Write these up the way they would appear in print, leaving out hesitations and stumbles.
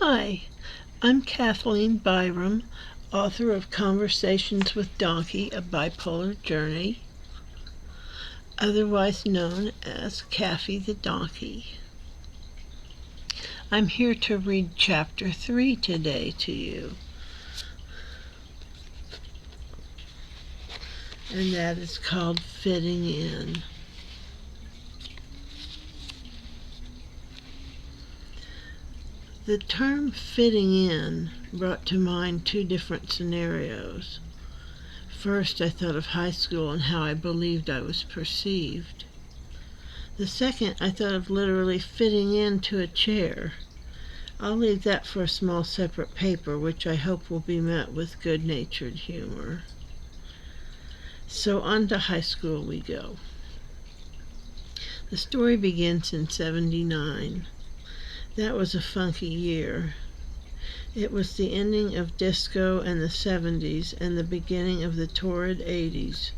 Hi, I'm Kathleen Byram, author of Conversations with Donkey, a Bipolar Journey, otherwise known as Kaffy the Dawnkey. I'm here to read Chapter 3 today to you, and that is called Fitting In. The term fitting in brought to mind two different scenarios. First, I thought of high school and how I believed I was perceived. The second, I thought of literally fitting into a chair. I'll leave that for a small separate paper, which I hope will be met with good-natured humor. So on to high school we go. The story begins in '79. That was a funky year. It was the ending of disco and the '70s and the beginning of the torrid '80s.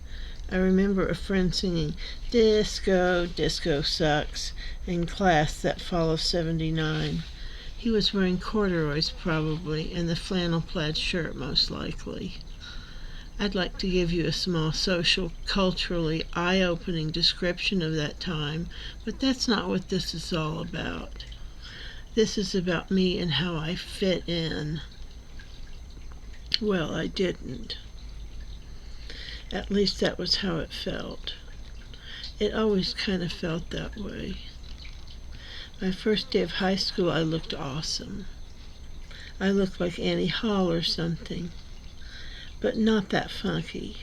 I remember a friend singing, "Disco, disco sucks," in class that fall of '79. He was wearing corduroys probably, and the flannel plaid shirt most likely. I'd like to give you a small social, culturally eye-opening description of that time, but that's not what this is all about. This is about me and how I fit in. Well, I didn't. At least that was how it felt. It always kind of felt that way. My first day of high school, I looked awesome. I looked like Annie Hall or something, but not that funky.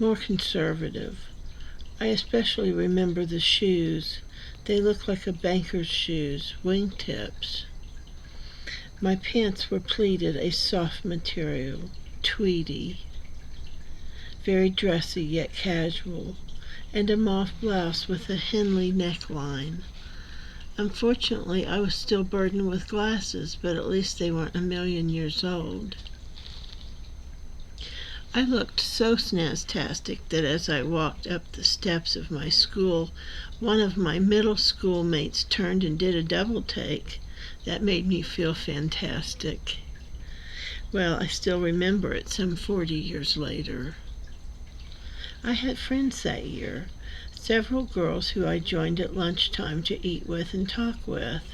More conservative. I especially remember the shoes. They looked like a banker's shoes, wingtips. My pants were pleated, a soft material, tweedy, very dressy yet casual, and a mauve blouse with a Henley neckline. Unfortunately, I was still burdened with glasses, but at least they weren't a million years old. I looked so snaztastic that as I walked up the steps of my school, one of my middle school mates turned and did a double take. That made me feel fantastic. Well, I still remember it some 40 years later. I had friends that year, several girls who I joined at lunchtime to eat with and talk with.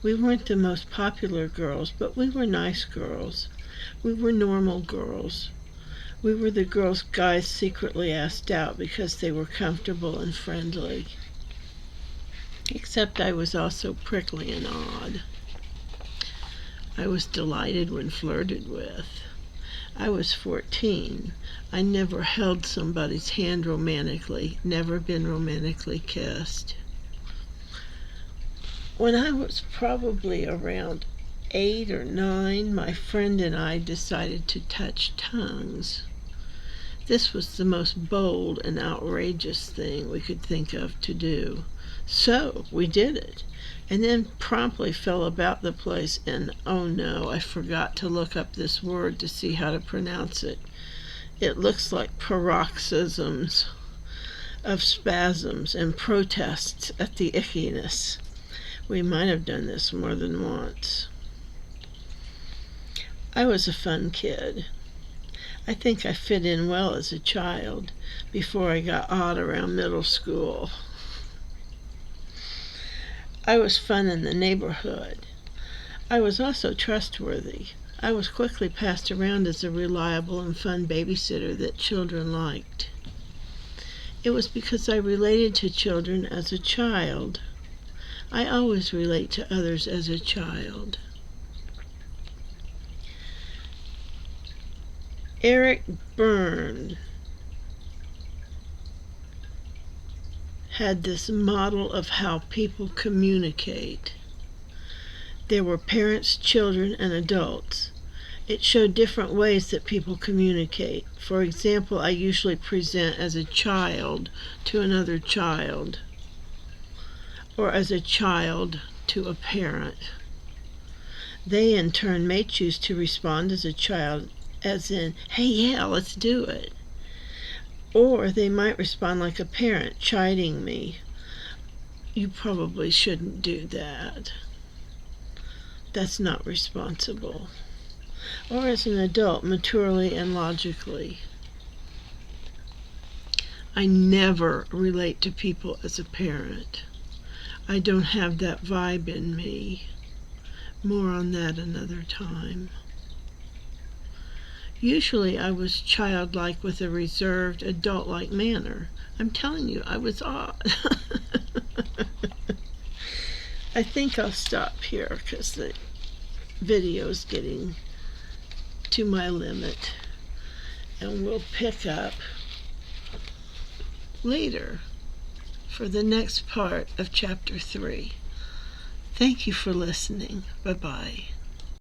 We weren't the most popular girls, but we were nice girls. We were normal girls. We were the girls guys secretly asked out because they were comfortable and friendly. Except I was also prickly and odd. I was delighted when flirted with. I was 14. I never held somebody's hand romantically, never been romantically kissed. When I was probably around 8 or 9, my friend and I decided to touch tongues. This was the most bold and outrageous thing we could think of to do. So we did it, and then promptly fell about the place, and oh no, I forgot to look up this word to see how to pronounce it. It looks like paroxysms of spasms and protests at the ickiness. We might have done this more than once. I was a fun kid. I think I fit in well as a child before I got odd around middle school. I was fun in the neighborhood. I was also trustworthy. I was quickly passed around as a reliable and fun babysitter that children liked. It was because I related to children as a child. I always relate to others as a child. Eric Berne had this model of how people communicate. There were parents, children, and adults. It showed different ways that people communicate. For example, I usually present as a child to another child, or as a child to a parent. They in turn may choose to respond as a child, as in, "Hey, yeah, let's do it." Or they might respond like a parent, chiding me. "You probably shouldn't do that." That's not responsible. Or as an adult, maturely and logically. I never relate to people as a parent. I don't have that vibe in me. More on that another time. Usually I was childlike with a reserved, adult-like manner. I'm telling you, I was odd. I think I'll stop here because the video's getting to my limit. And we'll pick up later for the next part of Chapter 3. Thank you for listening. Bye-bye.